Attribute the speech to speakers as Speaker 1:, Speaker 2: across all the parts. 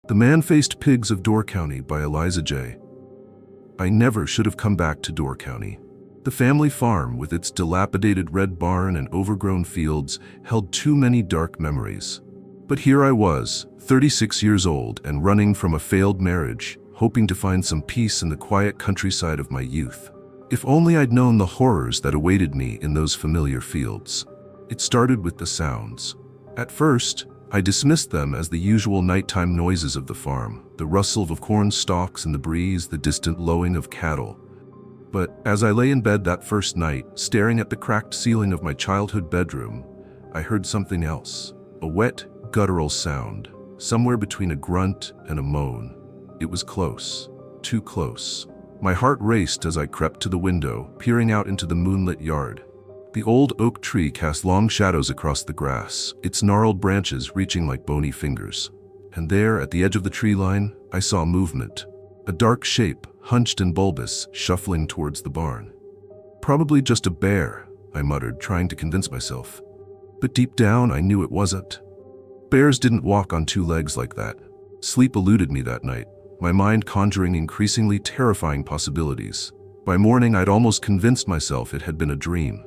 Speaker 1: The Man-Faced Pigs of Door County by Eliza J. I never should have come back to Door County. The family farm, with its dilapidated red barn and overgrown fields, held too many dark memories. But here I was, 36 years old and running from a failed marriage, hoping to find some peace in the quiet countryside of my youth. If only I'd known the horrors that awaited me in those familiar fields. It started with the sounds. At first, I dismissed them as the usual nighttime noises of the farm, the rustle of corn stalks in the breeze, the distant lowing of cattle. But as I lay in bed that first night, staring at the cracked ceiling of my childhood bedroom, I heard something else. A wet, guttural sound, somewhere between a grunt and a moan. It was close, too close. My heart raced as I crept to the window, peering out into the moonlit yard. The old oak tree cast long shadows across the grass, its gnarled branches reaching like bony fingers. And there, at the edge of the tree line, I saw movement. A dark shape, hunched and bulbous, shuffling towards the barn. Probably just a bear, I muttered, trying to convince myself. But deep down, I knew it wasn't. Bears didn't walk on two legs like that. Sleep eluded me that night, my mind conjuring increasingly terrifying possibilities. By morning, I'd almost convinced myself it had been a dream.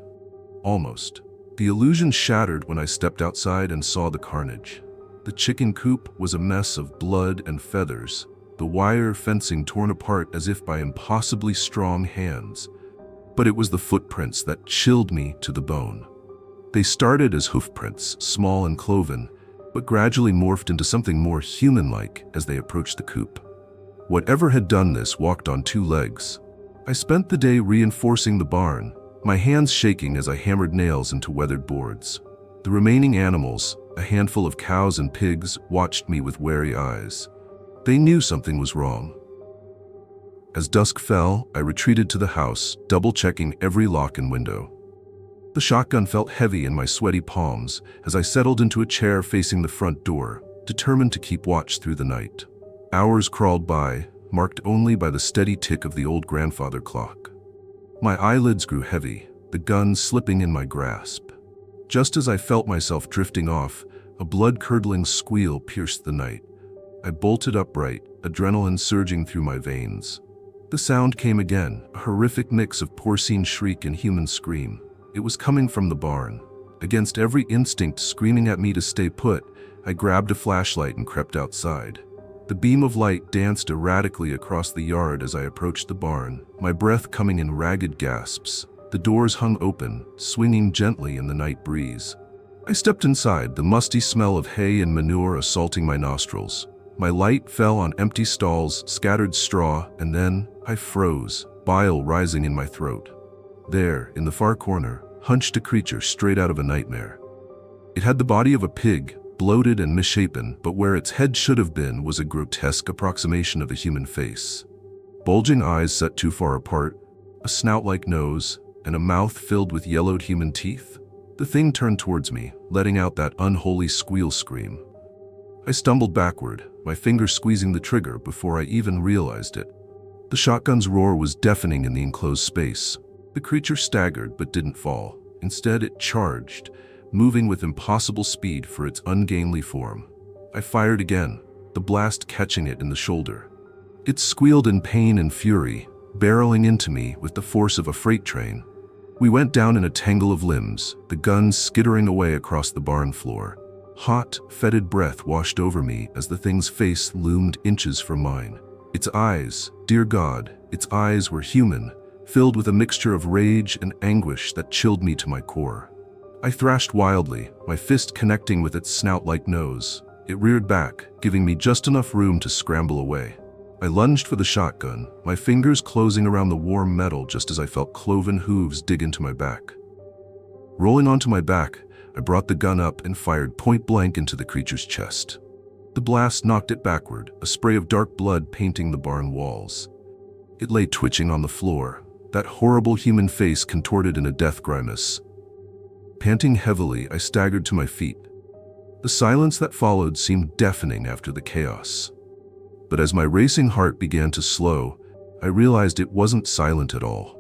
Speaker 1: Almost. The illusion shattered when I stepped outside and saw the carnage. The chicken coop was a mess of blood and feathers, the wire fencing torn apart as if by impossibly strong hands. But it was the footprints that chilled me to the bone. They started as hoofprints, small and cloven, but gradually morphed into something more human-like as they approached the coop. Whatever had done this walked on two legs. I spent the day reinforcing the barn, my hands shaking as I hammered nails into weathered boards. The remaining animals, a handful of cows and pigs, watched me with wary eyes. They knew something was wrong. As dusk fell, I retreated to the house, double-checking every lock and window. The shotgun felt heavy in my sweaty palms as I settled into a chair facing the front door, determined to keep watch through the night. Hours crawled by, marked only by the steady tick of the old grandfather clock. My eyelids grew heavy, the gun slipping in my grasp. Just as I felt myself drifting off, a blood-curdling squeal pierced the night. I bolted upright, adrenaline surging through my veins. The sound came again, a horrific mix of porcine shriek and human scream. It was coming from the barn. Against every instinct screaming at me to stay put, I grabbed a flashlight and crept outside. The beam of light danced erratically across the yard as I approached the barn, my breath coming in ragged gasps. The doors hung open, swinging gently in the night breeze. I stepped inside, the musty smell of hay and manure assaulting my nostrils. My light fell on empty stalls, scattered straw, and then I froze, bile rising in my throat. There, in the far corner, hunched a creature straight out of a nightmare. It had the body of a pig, bloated and misshapen, but where its head should have been was a grotesque approximation of a human face. Bulging eyes set too far apart, a snout-like nose, and a mouth filled with yellowed human teeth. The thing turned towards me, letting out that unholy squeal scream. I stumbled backward, my fingers squeezing the trigger before I even realized it. The shotgun's roar was deafening in the enclosed space. The creature staggered but didn't fall. Instead, it charged, moving with impossible speed for its ungainly form. I fired again, the blast catching it in the shoulder. It squealed in pain and fury, barreling into me with the force of a freight train. We went down in a tangle of limbs, the gun skittering away across the barn floor. Hot, fetid breath washed over me as the thing's face loomed inches from mine. Its eyes, dear God, its eyes were human, filled with a mixture of rage and anguish that chilled me to my core. I thrashed wildly, my fist connecting with its snout-like nose. It reared back, giving me just enough room to scramble away. I lunged for the shotgun, my fingers closing around the warm metal just as I felt cloven hooves dig into my back. Rolling onto my back, I brought the gun up and fired point-blank into the creature's chest. The blast knocked it backward, a spray of dark blood painting the barn walls. It lay twitching on the floor, that horrible human face contorted in a death grimace. Panting heavily, I staggered to my feet. The silence that followed seemed deafening after the chaos. But as my racing heart began to slow, I realized it wasn't silent at all.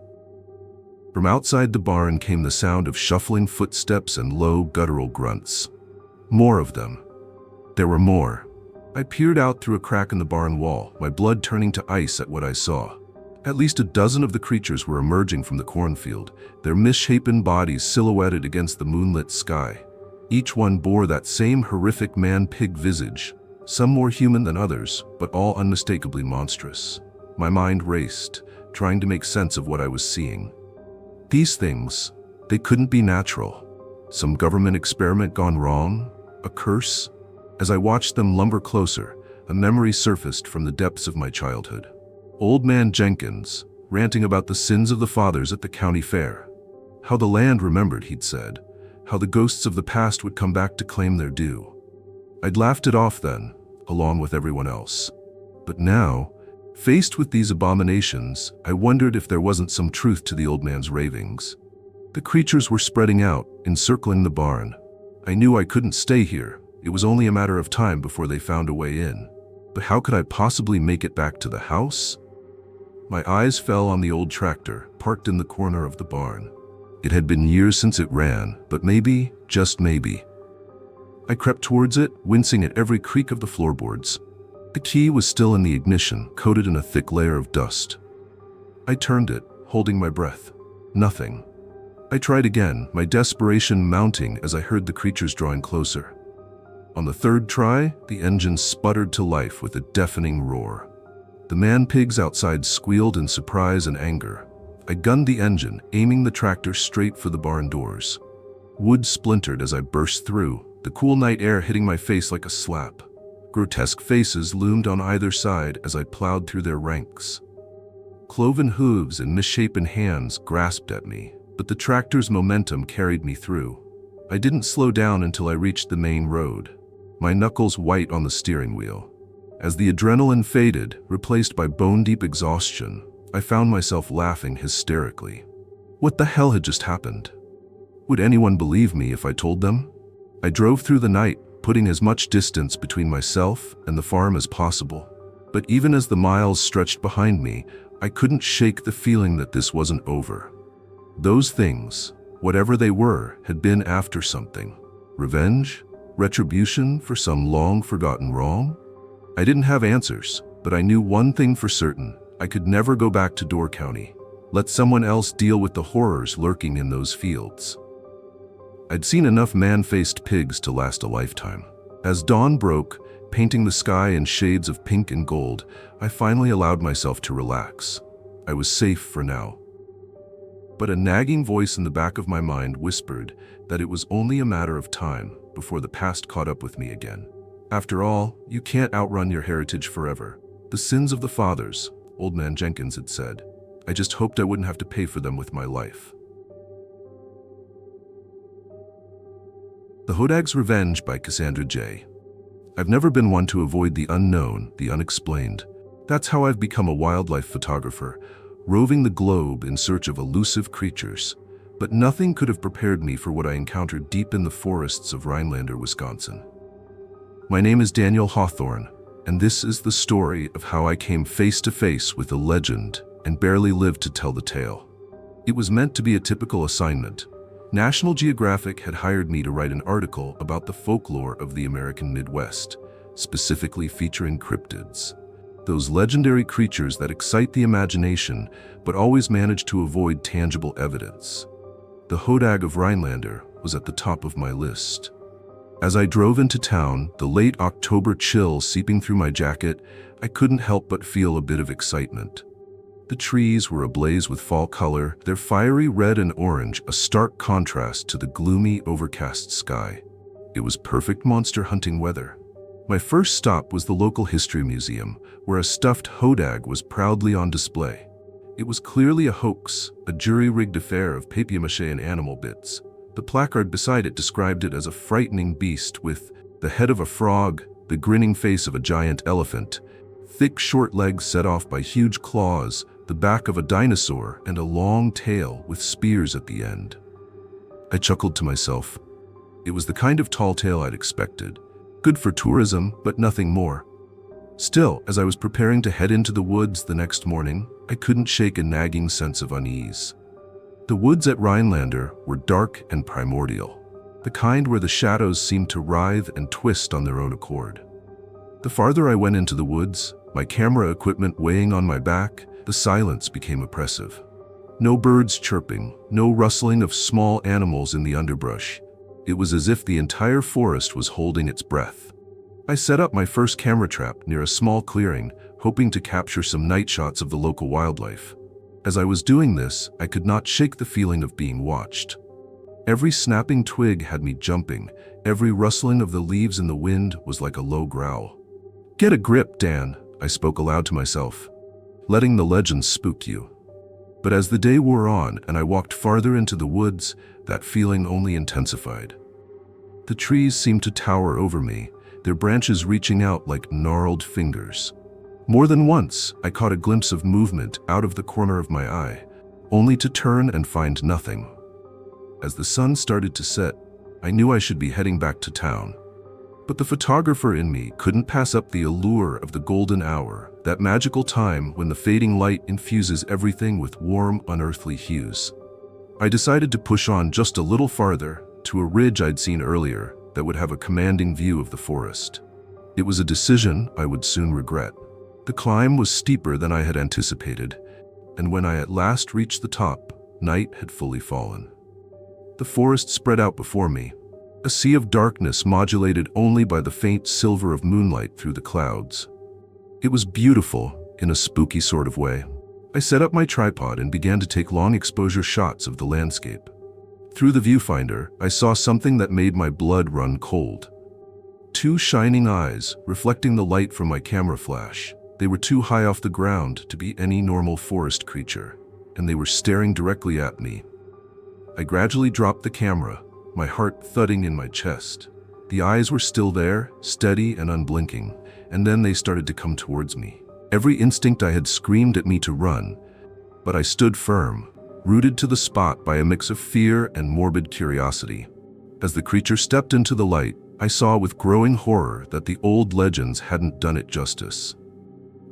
Speaker 1: From outside the barn came the sound of shuffling footsteps and low, guttural grunts. More of them. There were more. I peered out through a crack in the barn wall, my blood turning to ice at what I saw. At least a dozen of the creatures were emerging from the cornfield, their misshapen bodies silhouetted against the moonlit sky. Each one bore that same horrific man-pig visage, some more human than others, but all unmistakably monstrous. My mind raced, trying to make sense of what I was seeing. These things, they couldn't be natural. Some government experiment gone wrong? A curse? As I watched them lumber closer, a memory surfaced from the depths of my childhood. Old Man Jenkins, ranting about the sins of the fathers at the county fair. How the land remembered, he'd said. How the ghosts of the past would come back to claim their due. I'd laughed it off then, along with everyone else. But now, faced with these abominations, I wondered if there wasn't some truth to the old man's ravings. The creatures were spreading out, encircling the barn. I knew I couldn't stay here. It was only a matter of time before they found a way in. But how could I possibly make it back to the house? My eyes fell on the old tractor, parked in the corner of the barn. It had been years since it ran, but maybe, just maybe. I crept towards it, wincing at every creak of the floorboards. The key was still in the ignition, coated in a thick layer of dust. I turned it, holding my breath. Nothing. I tried again, my desperation mounting as I heard the creatures drawing closer. On the third try, the engine sputtered to life with a deafening roar. The man-pigs outside squealed in surprise and anger. I gunned the engine, aiming the tractor straight for the barn doors. Wood splintered as I burst through, the cool night air hitting my face like a slap. Grotesque faces loomed on either side as I plowed through their ranks. Cloven hooves and misshapen hands grasped at me, but the tractor's momentum carried me through. I didn't slow down until I reached the main road, my knuckles white on the steering wheel. As the adrenaline faded, replaced by bone-deep exhaustion, I found myself laughing hysterically. What the hell had just happened? Would anyone believe me if I told them? I drove through the night, putting as much distance between myself and the farm as possible. But even as the miles stretched behind me, I couldn't shake the feeling that this wasn't over. Those things, whatever they were, had been after something. Revenge? Retribution for some long-forgotten wrong? I didn't have answers, but I knew one thing for certain. I could never go back to Door County. Let someone else deal with the horrors lurking in those fields. I'd seen enough man-faced pigs to last a lifetime. As dawn broke, painting the sky in shades of pink and gold, I finally allowed myself to relax. I was safe for now. But a nagging voice in the back of my mind whispered that it was only a matter of time before the past caught up with me again. After all, you can't outrun your heritage forever. The sins of the fathers, Old Man Jenkins had said. I just hoped I wouldn't have to pay for them with my life. The Hodag's Revenge by Cassandra J. I've never been one to avoid the unknown, the unexplained. That's how I've become a wildlife photographer, roving the globe in search of elusive creatures. But nothing could have prepared me for what I encountered deep in the forests of Rhinelander, Wisconsin. My name is Daniel Hawthorne, and this is the story of how I came face to face with a legend and barely lived to tell the tale. It was meant to be a typical assignment. National Geographic had hired me to write an article about the folklore of the American Midwest, specifically featuring cryptids. Those legendary creatures that excite the imagination but always manage to avoid tangible evidence. The Hodag of Rhinelander was at the top of my list. As I drove into town, the late October chill seeping through my jacket, I couldn't help but feel a bit of excitement. The trees were ablaze with fall color, their fiery red and orange a stark contrast to the gloomy, overcast sky. It was perfect monster hunting weather. My first stop was the local history museum, where a stuffed hodag was proudly on display. It was clearly a hoax, a jury-rigged affair of papier-mâché and animal bits. The placard beside it described it as a frightening beast with the head of a frog, the grinning face of a giant elephant, thick short legs set off by huge claws, the back of a dinosaur, and a long tail with spears at the end. I chuckled to myself. It was the kind of tall tale I'd expected. Good for tourism, but nothing more. Still, as I was preparing to head into the woods the next morning, I couldn't shake a nagging sense of unease. The woods at Rhinelander were dark and primordial, the kind where the shadows seemed to writhe and twist on their own accord. The farther I went into the woods, my camera equipment weighing on my back, the silence became oppressive. No birds chirping, no rustling of small animals in the underbrush. It was as if the entire forest was holding its breath. I set up my first camera trap near a small clearing, hoping to capture some night shots of the local wildlife. As I was doing this, I could not shake the feeling of being watched. Every snapping twig had me jumping. Every rustling of the leaves in the wind was like a low growl. "Get a grip, Dan," I spoke aloud to myself. "Letting the legends spook you." But as the day wore on and I walked farther into the woods, that feeling only intensified. The trees seemed to tower over me, their branches reaching out like gnarled fingers. More than once, I caught a glimpse of movement out of the corner of my eye, only to turn and find nothing. As the sun started to set, I knew I should be heading back to town. But the photographer in me couldn't pass up the allure of the golden hour, that magical time when the fading light infuses everything with warm, unearthly hues. I decided to push on just a little farther, to a ridge I'd seen earlier that would have a commanding view of the forest. It was a decision I would soon regret. The climb was steeper than I had anticipated, and when I at last reached the top, night had fully fallen. The forest spread out before me, a sea of darkness modulated only by the faint silver of moonlight through the clouds. It was beautiful, in a spooky sort of way. I set up my tripod and began to take long exposure shots of the landscape. Through the viewfinder, I saw something that made my blood run cold. Two shining eyes, reflecting the light from my camera flash. They were too high off the ground to be any normal forest creature, and they were staring directly at me. I gradually dropped the camera, my heart thudding in my chest. The eyes were still there, steady and unblinking, and then they started to come towards me. Every instinct I had screamed at me to run, but I stood firm, rooted to the spot by a mix of fear and morbid curiosity. As the creature stepped into the light, I saw with growing horror that the old legends hadn't done it justice.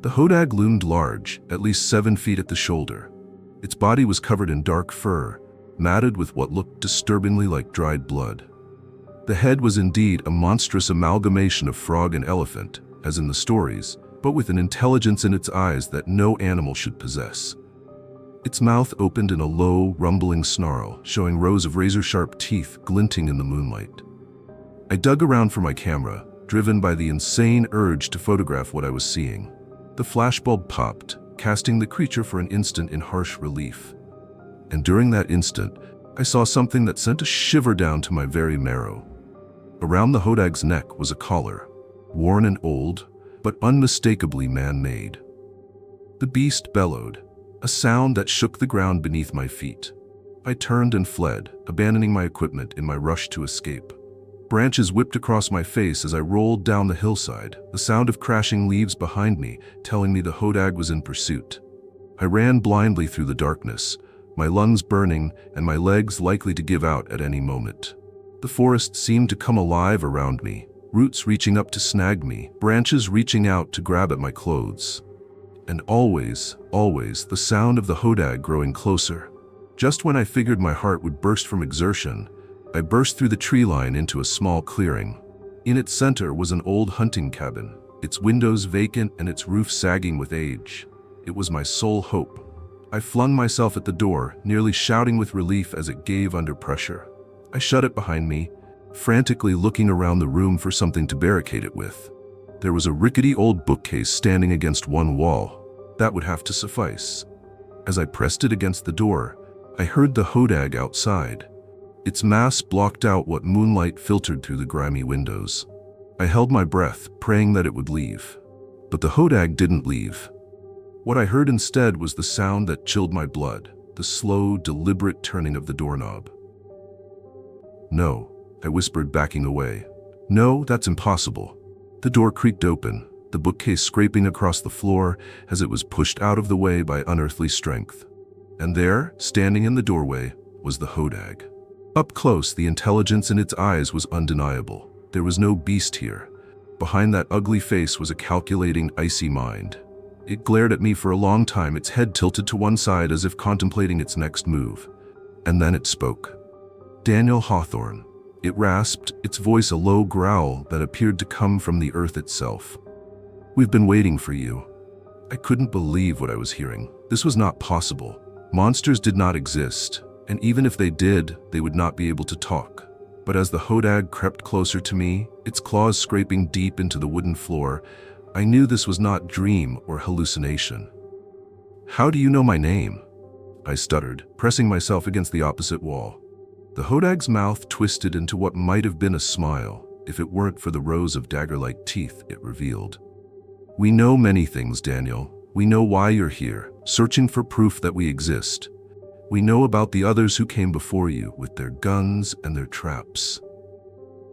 Speaker 1: The hodag loomed large, at least 7 feet at the shoulder. Its body was covered in dark fur, matted with what looked disturbingly like dried blood. The head was indeed a monstrous amalgamation of frog and elephant, as in the stories, but with an intelligence in its eyes that no animal should possess. Its mouth opened in a low, rumbling snarl, showing rows of razor-sharp teeth glinting in the moonlight. I dug around for my camera, driven by the insane urge to photograph what I was seeing. The flashbulb popped, casting the creature for an instant in harsh relief. And during that instant, I saw something that sent a shiver down to my very marrow. Around the hodag's neck was a collar, worn and old, but unmistakably man-made. The beast bellowed, a sound that shook the ground beneath my feet. I turned and fled, abandoning my equipment in my rush to escape. Branches whipped across my face as I rolled down the hillside, the sound of crashing leaves behind me telling me the hodag was in pursuit. I ran blindly through the darkness, my lungs burning and my legs likely to give out at any moment. The forest seemed to come alive around me, roots reaching up to snag me, branches reaching out to grab at my clothes. And always, always, the sound of the hodag growing closer. Just when I figured my heart would burst from exertion, I burst through the tree line into a small clearing. In its center was an old hunting cabin, its windows vacant and its roof sagging with age. It was my sole hope. I flung myself at the door, nearly shouting with relief as it gave under pressure. I shut it behind me, frantically looking around the room for something to barricade it with. There was a rickety old bookcase standing against one wall. That would have to suffice. As I pressed it against the door, I heard the hodag outside. Its mass blocked out what moonlight filtered through the grimy windows. I held my breath, praying that it would leave. But the hodag didn't leave. What I heard instead was the sound that chilled my blood, the slow, deliberate turning of the doorknob. "No," I whispered, backing away. "No, that's impossible." The door creaked open, the bookcase scraping across the floor as it was pushed out of the way by unearthly strength. And there, standing in the doorway, was the hodag. Up close, the intelligence in its eyes was undeniable. There was no beast here. Behind that ugly face was a calculating, icy mind. It glared at me for a long time, its head tilted to one side as if contemplating its next move. And then it spoke. "Daniel Hawthorne." It rasped, its voice a low growl that appeared to come from the earth itself. We've been waiting for you." I couldn't believe what I was hearing. This was not possible. Monsters did not exist, and even if they did, they would not be able to talk. But as the hodag crept closer to me, its claws scraping deep into the wooden floor, I knew this was not dream or hallucination. "How do you know my name?" I stuttered, pressing myself against the opposite wall. The hodag's mouth twisted into what might have been a smile, if it weren't for the rows of dagger-like teeth it revealed. "We know many things, Daniel. We know why you're here, searching for proof that we exist. We know about the others who came before you with their guns and their traps."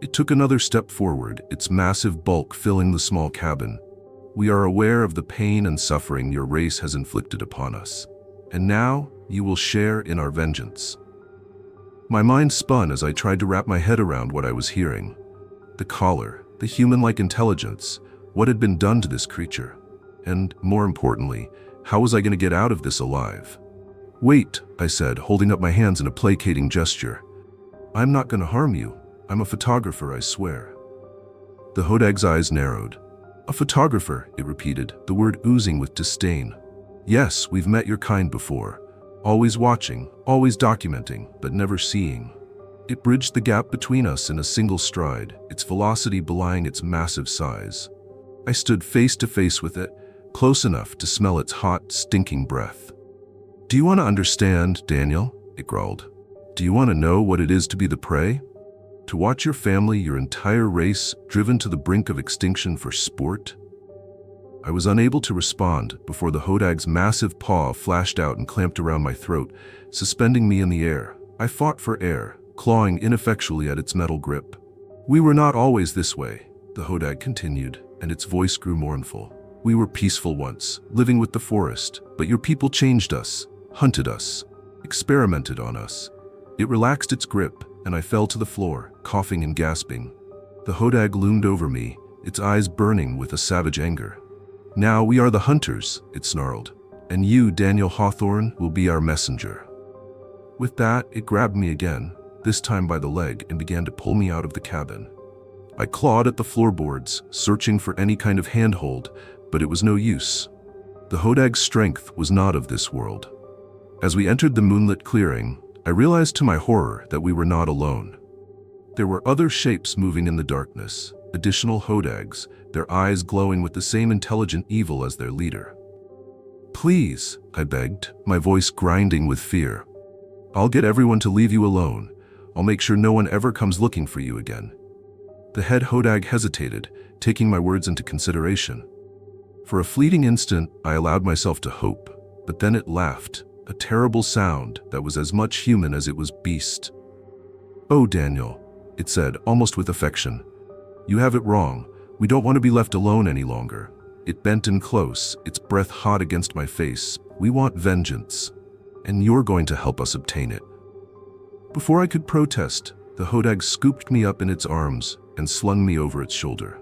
Speaker 1: It took another step forward, its massive bulk filling the small cabin. "We are aware of the pain and suffering your race has inflicted upon us, and now you will share in our vengeance." My mind spun as I tried to wrap my head around what I was hearing. The collar, the human-like intelligence, what had been done to this creature? And, more importantly, how was I going to get out of this alive? "Wait," I said, holding up my hands in a placating gesture. "I'm not going to harm you. I'm a photographer, I swear." The hodag's eyes narrowed. "A photographer," it repeated, the word oozing with disdain. "Yes, we've met your kind before. Always watching, always documenting, but never seeing." It bridged the gap between us in a single stride, its velocity belying its massive size. I stood face to face with it, close enough to smell its hot, stinking breath. "Do you want to understand, Daniel?" it growled. "Do you want to know what it is to be the prey? To watch your family, your entire race, driven to the brink of extinction for sport?" I was unable to respond before the hodag's massive paw flashed out and clamped around my throat, suspending me in the air. I fought for air, clawing ineffectually at its metal grip. "We were not always this way," the hodag continued, and its voice grew mournful. "We were peaceful once, living with the forest, but your people changed us, hunted us, experimented on us." It relaxed its grip, and I fell to the floor, coughing and gasping. The hodag loomed over me, its eyes burning with a savage anger. "Now we are the hunters," it snarled, "and you, Daniel Hawthorne, will be our messenger." With that, it grabbed me again, this time by the leg, and began to pull me out of the cabin. I clawed at the floorboards, searching for any kind of handhold, but it was no use. The hodag's strength was not of this world. As we entered the moonlit clearing, I realized to my horror that we were not alone. There were other shapes moving in the darkness, additional hodags, their eyes glowing with the same intelligent evil as their leader. "Please," I begged, my voice grinding with fear. "I'll get everyone to leave you alone. I'll make sure no one ever comes looking for you again." The head hodag hesitated, taking my words into consideration. For a fleeting instant, I allowed myself to hope, but then it laughed, a terrible sound that was as much human as it was beast. "Oh, Daniel," it said, almost with affection. "You have it wrong. We don't want to be left alone any longer." It bent in close, its breath hot against my face. "We want vengeance, and you're going to help us obtain it." Before I could protest, the hodag scooped me up in its arms and slung me over its shoulder.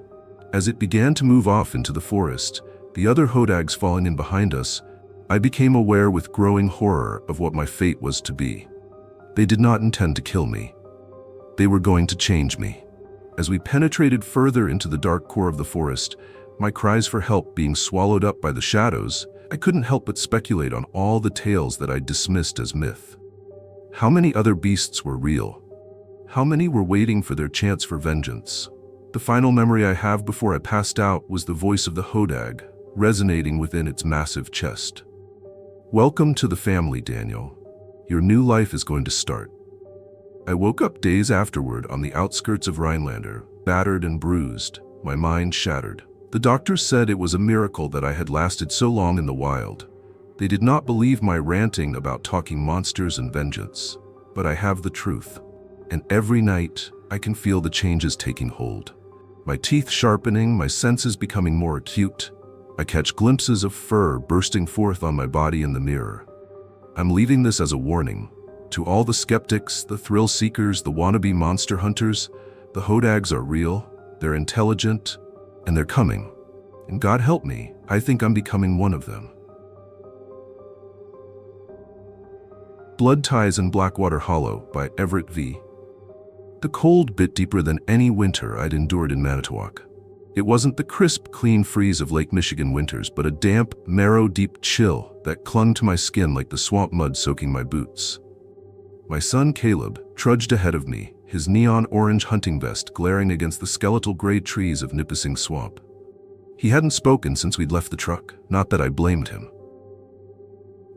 Speaker 1: As it began to move off into the forest, the other hodags falling in behind us, I became aware with growing horror of what my fate was to be. They did not intend to kill me. They were going to change me. As we penetrated further into the dark core of the forest, my cries for help being swallowed up by the shadows, I couldn't help but speculate on all the tales that I dismissed as myth. How many other beasts were real? How many were waiting for their chance for vengeance? The final memory I have before I passed out was the voice of the hodag, resonating within its massive chest. "Welcome to the family, Daniel. Your new life is going to start." I woke up days afterward on the outskirts of Rhinelander, battered and bruised, my mind shattered. The doctors said it was a miracle that I had lasted so long in the wild. They did not believe my ranting about talking monsters and vengeance. But I have the truth. And every night, I can feel the changes taking hold. My teeth sharpening, my senses becoming more acute. I catch glimpses of fur bursting forth on my body in the mirror. I'm leaving this as a warning. To all the skeptics, the thrill seekers, the wannabe monster hunters, the hodags are real, they're intelligent, and they're coming. And God help me, I think I'm becoming one of them. Blood Ties in Blackwater Hollow by Everett V. The cold bit deeper than any winter I'd endured in Manitowoc. It wasn't the crisp, clean freeze of Lake Michigan winters, but a damp, marrow-deep chill that clung to my skin like the swamp mud soaking my boots. My son Caleb trudged ahead of me, his neon orange hunting vest glaring against the skeletal gray trees of Nipissing Swamp. He hadn't spoken since we'd left the truck, not that I blamed him.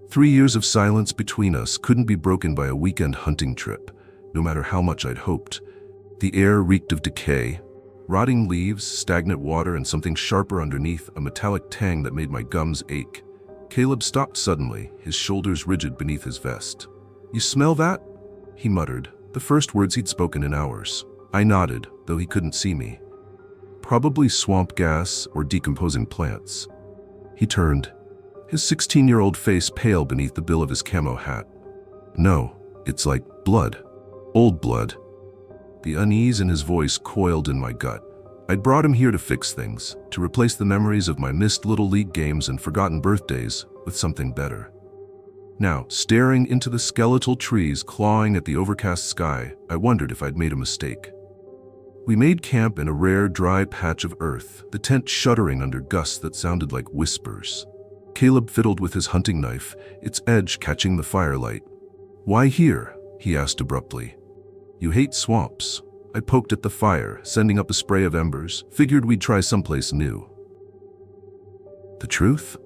Speaker 1: 3 years of silence between us couldn't be broken by a weekend hunting trip, no matter how much I'd hoped. The air reeked of decay, rotting leaves, stagnant water, and something sharper underneath, a metallic tang that made my gums ache. Caleb stopped suddenly, his shoulders rigid beneath his vest. "You smell that?" he muttered, the first words he'd spoken in hours. I nodded, though he couldn't see me. "Probably swamp gas or decomposing plants." He turned, his 16-year-old face pale beneath the bill of his camo hat. "No, it's like blood. Old blood." The unease in his voice coiled in my gut. I'd brought him here to fix things, to replace the memories of my missed Little League games and forgotten birthdays with something better. Now, staring into the skeletal trees clawing at the overcast sky, I wondered if I'd made a mistake. We made camp in a rare, dry patch of earth, the tent shuddering under gusts that sounded like whispers. Caleb fiddled with his hunting knife, its edge catching the firelight. "Why here?" he asked abruptly. "You hate swamps." I poked at the fire, sending up a spray of embers, figured we'd try someplace new. The truth?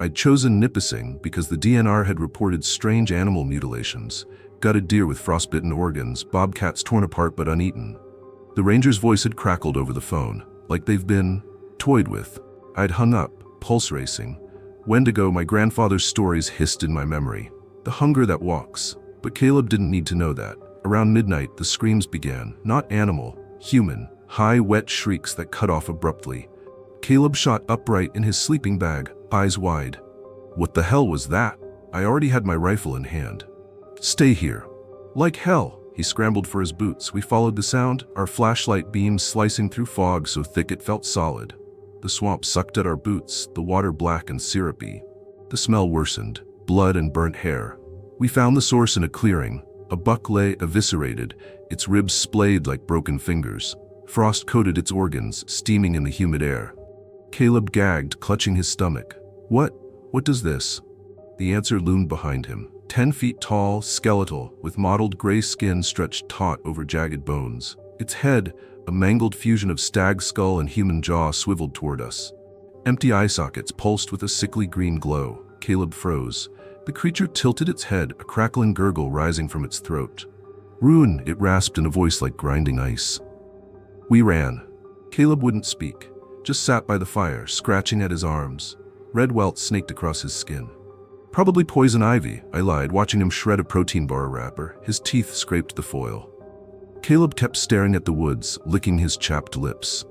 Speaker 1: I'd chosen Nipissing because the DNR had reported strange animal mutilations, gutted deer with frostbitten organs, bobcats torn apart but uneaten. The ranger's voice had crackled over the phone, like they've been toyed with. I'd hung up, pulse racing. Wendigo, my grandfather's stories hissed in my memory. The hunger that walks. But Caleb didn't need to know that. Around midnight, the screams began, not animal, human, high, wet shrieks that cut off abruptly. Caleb shot upright in his sleeping bag, eyes wide. What the hell was that? I already had my rifle in hand. "Stay here." Like hell, he scrambled for his boots. We followed the sound, our flashlight beams slicing through fog so thick it felt solid. The swamp sucked at our boots, the water black and syrupy. The smell worsened, blood and burnt hair. We found the source in a clearing. A buck lay eviscerated, its ribs splayed like broken fingers. Frost coated its organs, steaming in the humid air. Caleb gagged, clutching his stomach. What does this?" The answer loomed behind him. 10 feet tall, skeletal, with mottled gray skin stretched taut over jagged bones. Its head, a mangled fusion of stag skull and human jaw, swiveled toward us. Empty eye sockets pulsed with a sickly green glow. Caleb froze. The creature tilted its head, a crackling gurgle rising from its throat. "Ruin," it rasped in a voice like grinding ice. We ran. Caleb wouldn't speak, just sat by the fire, scratching at his arms. Red welts snaked across his skin. "Probably poison ivy," I lied, watching him shred a protein bar wrapper. His teeth scraped the foil. Caleb kept staring at the woods, licking his chapped lips.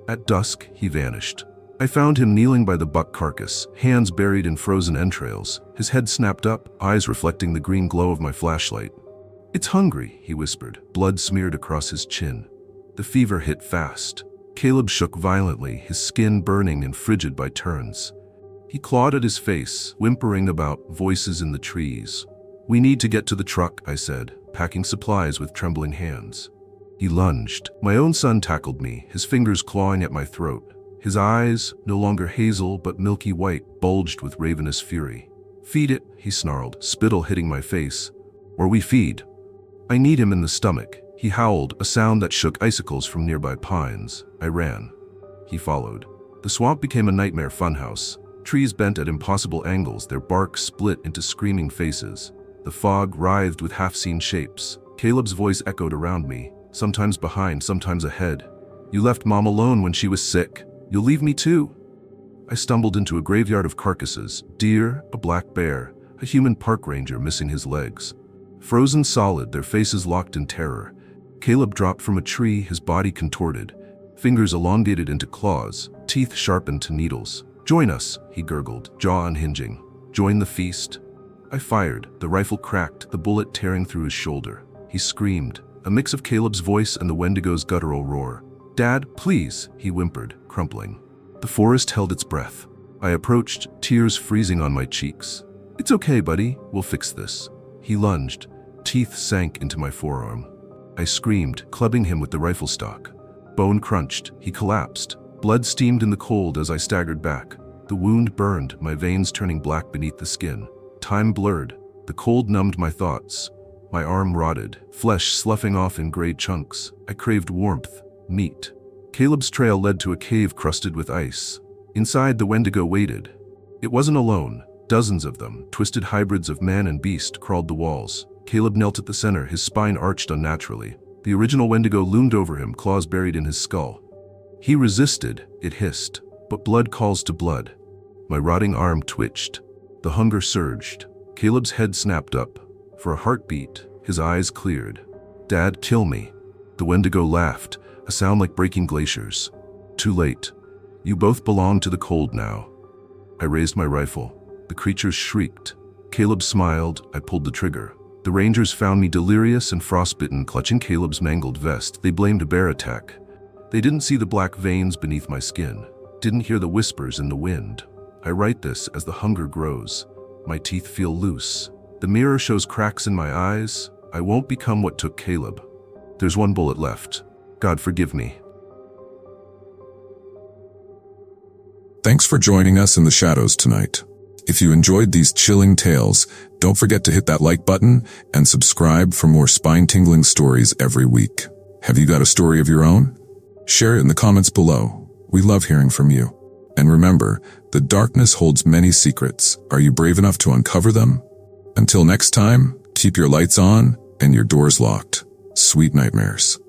Speaker 1: At dusk, he vanished. I found him kneeling by the buck carcass, hands buried in frozen entrails, his head snapped up, eyes reflecting the green glow of my flashlight. "It's hungry," he whispered, blood smeared across his chin. The fever hit fast. Caleb shook violently, his skin burning and frigid by turns. He clawed at his face, whimpering about voices in the trees. "We need to get to the truck," I said, packing supplies with trembling hands. He lunged. My own son tackled me, his fingers clawing at my throat. His eyes, no longer hazel but milky white, bulged with ravenous fury. "Feed it," he snarled, spittle hitting my face. "Or we feed." "I need him in the stomach." He howled, a sound that shook icicles from nearby pines. I ran. He followed. The swamp became a nightmare funhouse. Trees bent at impossible angles, their bark split into screaming faces. The fog writhed with half-seen shapes. Caleb's voice echoed around me, sometimes behind, sometimes ahead. "You left Mom alone when she was sick. You'll leave me too." I stumbled into a graveyard of carcasses, deer, a black bear, a human park ranger missing his legs. Frozen solid, their faces locked in terror. Caleb dropped from a tree, his body contorted, fingers elongated into claws, teeth sharpened to needles. "Join us," he gurgled, jaw unhinging. "Join the feast." I fired, the rifle cracked, the bullet tearing through his shoulder. He screamed, a mix of Caleb's voice and the Wendigo's guttural roar. "Dad, please," he whimpered, crumpling. The forest held its breath. I approached, tears freezing on my cheeks. "It's okay, buddy. We'll fix this." He lunged. Teeth sank into my forearm. I screamed, clubbing him with the rifle stock. Bone crunched. He collapsed. Blood steamed in the cold as I staggered back. The wound burned, my veins turning black beneath the skin. Time blurred. The cold numbed my thoughts. My arm rotted, flesh sloughing off in gray chunks. I craved warmth, meat. Caleb's trail led to a cave crusted with ice. Inside, the Wendigo waited. It wasn't alone. Dozens of them, twisted hybrids of man and beast, crawled the walls. Caleb knelt at the center, his spine arched unnaturally. The original Wendigo loomed over him, claws buried in his skull. He resisted, it hissed. But blood calls to blood. My rotting arm twitched. The hunger surged. Caleb's head snapped up. For a heartbeat, his eyes cleared. "Dad, kill me." The Wendigo laughed, a sound like breaking glaciers. "Too late. You both belong to the cold now." I raised my rifle. The creatures shrieked. Caleb smiled. I pulled the trigger. The Rangers found me delirious and frostbitten, clutching Caleb's mangled vest. They blamed a bear attack. They didn't see the black veins beneath my skin. Didn't hear the whispers in the wind. I write this as the hunger grows. My teeth feel loose. The mirror shows cracks in my eyes. I won't become what took Caleb. There's one bullet left. God forgive me.
Speaker 2: Thanks for joining us in the shadows tonight. If you enjoyed these chilling tales, don't forget to hit that like button and subscribe for more spine-tingling stories every week. Have you got a story of your own? Share it in the comments below. We love hearing from you. And remember, the darkness holds many secrets. Are you brave enough to uncover them? Until next time, keep your lights on and your doors locked. Sweet nightmares.